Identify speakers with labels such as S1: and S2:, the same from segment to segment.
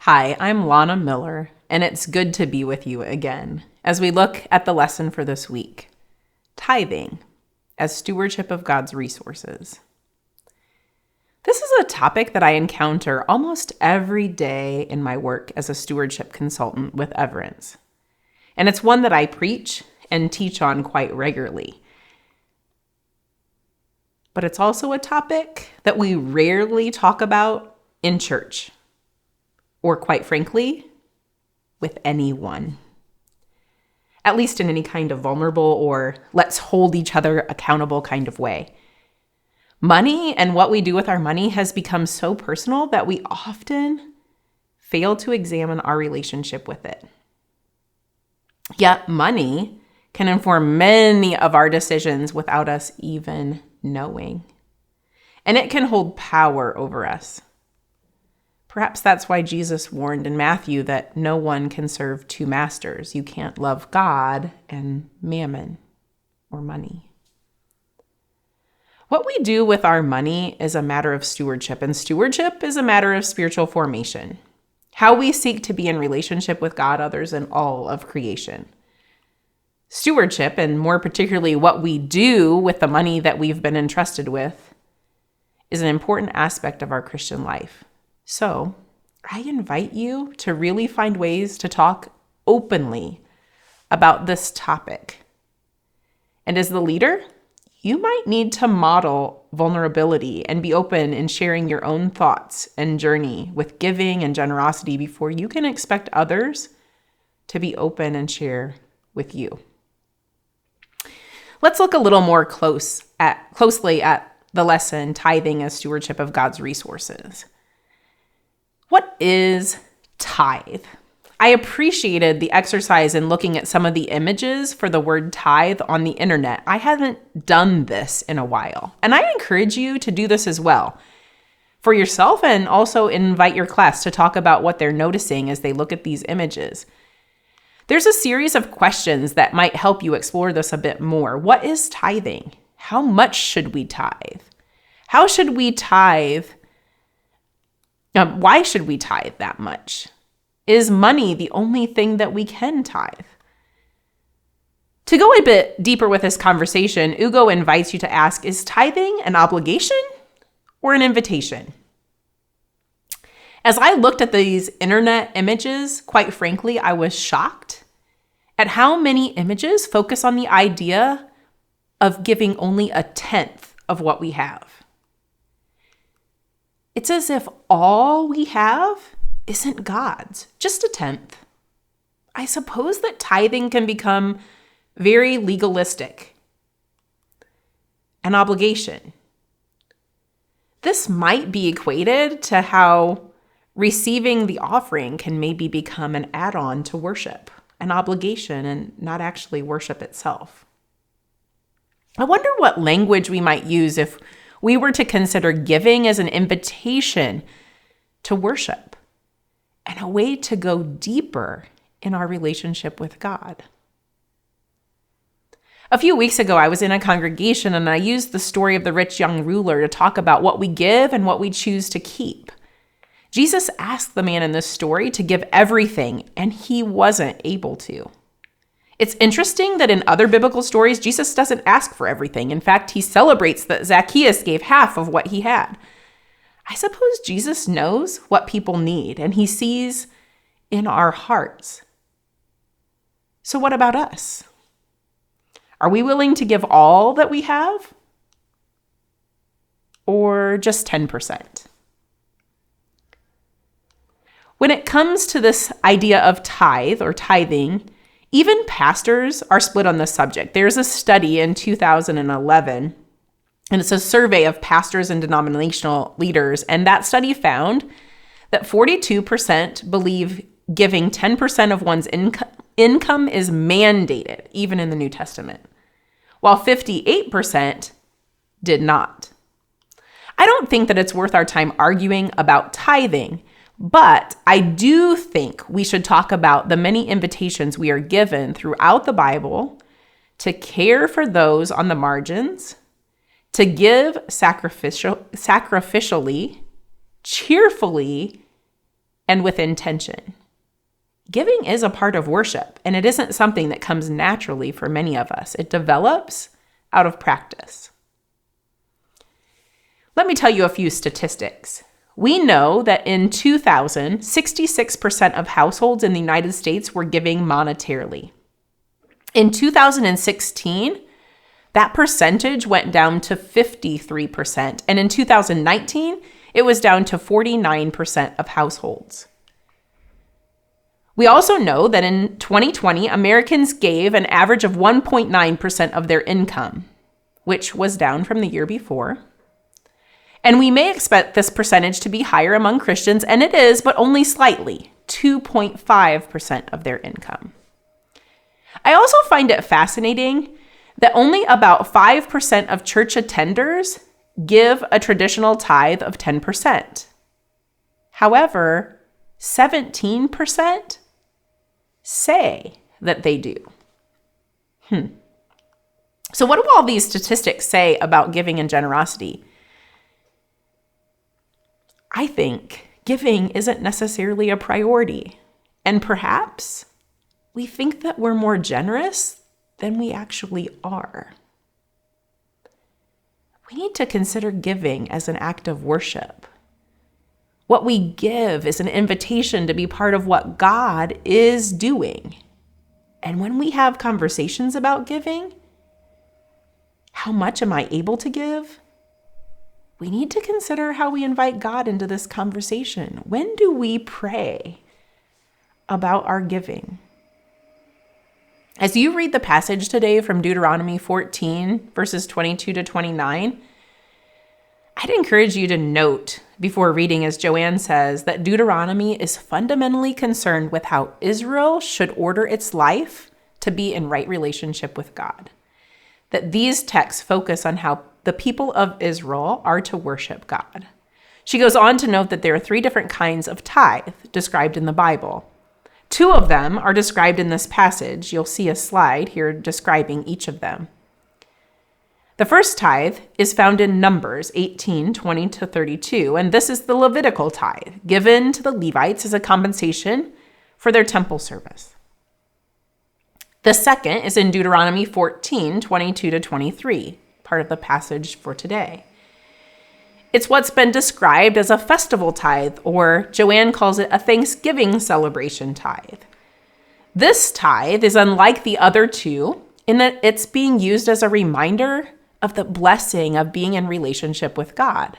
S1: Hi, I'm Lana Miller, and it's good to be with you again as we look at the lesson for this week, tithing as stewardship of God's resources. This is a topic that I encounter almost every day in my work as a stewardship consultant with Everence, and it's one that I preach and teach on quite regularly. But it's also a topic that we rarely talk about in church, or quite frankly, with anyone. At least in any kind of vulnerable or let's hold each other accountable kind of way. Money and what we do with our money has become so personal that we often fail to examine our relationship with it. Yet money can inform many of our decisions without us even knowing. And it can hold power over us. Perhaps that's why Jesus warned in Matthew that no one can serve two masters. You can't love God and mammon or money. What we do with our money is a matter of stewardship, and stewardship is a matter of spiritual formation. How we seek to be in relationship with God, others, and all of creation. Stewardship, and more particularly what we do with the money that we've been entrusted with, is an important aspect of our Christian life. So, I invite you to really find ways to talk openly about this topic. And as the leader, you might need to model vulnerability and be open in sharing your own thoughts and journey with giving and generosity before you can expect others to be open and share with you. Let's look a little more closely at the lesson, tithing as stewardship of God's resources. What is tithe? I appreciated the exercise in looking at some of the images for the word tithe on the internet. I haven't done this in a while, and I encourage you to do this as well for yourself, and also invite your class to talk about what they're noticing as they look at these images. There's a series of questions that might help you explore this a bit more. What is tithing? How much should we tithe? How should we tithe? Why should we tithe that much? Is money the only thing that we can tithe? To go a bit deeper with this conversation, Ugo invites you to ask, is tithing an obligation or an invitation? As I looked at these internet images, quite frankly, I was shocked at how many images focus on the idea of giving only a tenth of what we have. It's as if all we have isn't God's, just a tenth. I suppose that tithing can become very legalistic, an obligation. This might be equated to how receiving the offering can maybe become an add-on to worship, an obligation, and not actually worship itself. I wonder what language we might use if we were to consider giving as an invitation to worship and a way to go deeper in our relationship with God. A few weeks ago, I was in a congregation and I used the story of the rich young ruler to talk about what we give and what we choose to keep. Jesus asked the man in this story to give everything, and he wasn't able to. It's interesting that in other biblical stories, Jesus doesn't ask for everything. In fact, he celebrates that Zacchaeus gave half of what he had. I suppose Jesus knows what people need, and he sees in our hearts. So what about us? Are we willing to give all that we have? Or just 10%? When it comes to this idea of tithe or tithing, even pastors are split on this subject. There's a study in 2011, and it's a survey of pastors and denominational leaders, and that study found that 42% believe giving 10% of one's income is mandated, even in the New Testament, while 58% did not. I don't think that it's worth our time arguing about tithing, but I do think we should talk about the many invitations we are given throughout the Bible to care for those on the margins, to give sacrificially, cheerfully, and with intention. Giving is a part of worship, and it isn't something that comes naturally for many of us. It develops out of practice. Let me tell you a few statistics. We know that in 2000, 66% of households in the United States were giving monetarily. In 2016, that percentage went down to 53%, and in 2019, it was down to 49% of households. We also know that in 2020, Americans gave an average of 1.9% of their income, which was down from the year before. And we may expect this percentage to be higher among Christians, and it is, but only slightly, 2.5% of their income. I also find it fascinating that only about 5% of church attenders give a traditional tithe of 10%. However, 17% say that they do. So what do all these statistics say about giving and generosity? I think giving isn't necessarily a priority, and perhaps we think that we're more generous than we actually are. We need to consider giving as an act of worship. What we give is an invitation to be part of what God is doing. And when we have conversations about giving, how much am I able to give? We need to consider how we invite God into this conversation. When do we pray about our giving? As you read the passage today from Deuteronomy 14, verses 22 to 29, I'd encourage you to note before reading, as Joanne says, that Deuteronomy is fundamentally concerned with how Israel should order its life to be in right relationship with God. That these texts focus on how the people of Israel are to worship God. She goes on to note that there are 3 different kinds of tithe described in the Bible. 2 of them are described in this passage. You'll see a slide here describing each of them. The first tithe is found in Numbers 18, 20 to 32, and this is the Levitical tithe, given to the Levites as a compensation for their temple service. The second is in Deuteronomy 14, 22 to 23, part of the passage for today. It's what's been described as a festival tithe, or Joanne calls it a Thanksgiving celebration tithe. This tithe is unlike the other 2 in that it's being used as a reminder of the blessing of being in relationship with God.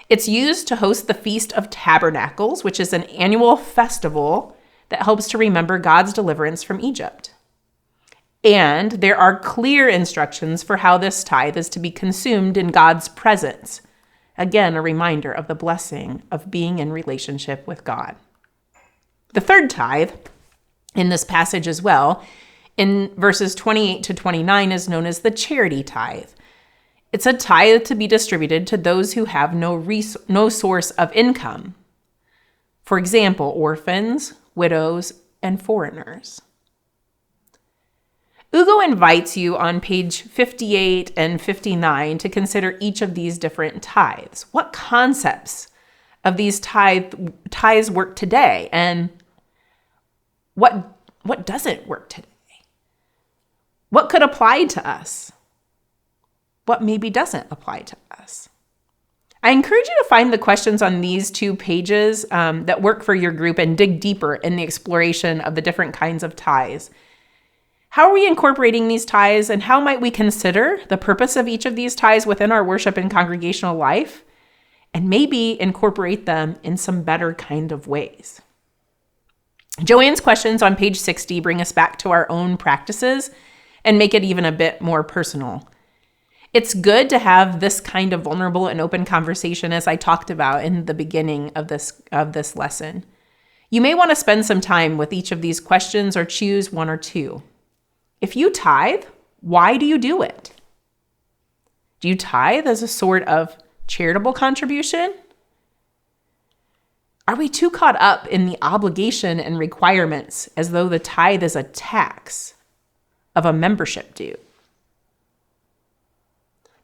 S1: It's used to host the Feast of Tabernacles, which is an annual festival that helps to remember God's deliverance from Egypt. And there are clear instructions for how this tithe is to be consumed in God's presence. Again, a reminder of the blessing of being in relationship with God. The third tithe in this passage as well, in verses 28 to 29, is known as the charity tithe. It's a tithe to be distributed to those who have no source of income. For example, orphans, widows, and foreigners. Ugo invites you on page 58 and 59 to consider each of these different tithes. What concepts of these tithes work today, and what doesn't work today? What could apply to us? What maybe doesn't apply to us? I encourage you to find the questions on these 2 pages that work for your group and dig deeper in the exploration of the different kinds of tithes. How are we incorporating these tithes, and how might we consider the purpose of each of these tithes within our worship and congregational life, and maybe incorporate them in some better kind of ways? Joanne's questions on page 60 bring us back to our own practices and make it even a bit more personal. It's good to have this kind of vulnerable and open conversation, as I talked about in the beginning of this lesson. You may want to spend some time with each of these questions or choose 1 or 2. If you tithe, why do you do it? Do you tithe as a sort of charitable contribution? Are we too caught up in the obligation and requirements as though the tithe is a tax of a membership due?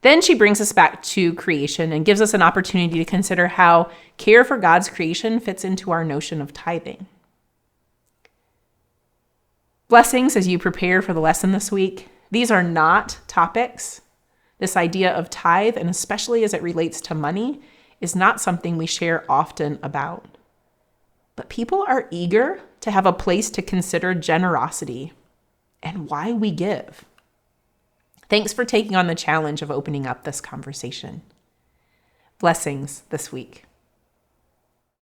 S1: Then she brings us back to creation and gives us an opportunity to consider how care for God's creation fits into our notion of tithing. Blessings as you prepare for the lesson this week. These are not topics. This idea of tithe, and especially as it relates to money, is not something we share often about. But people are eager to have a place to consider generosity and why we give. Thanks for taking on the challenge of opening up this conversation. Blessings this week.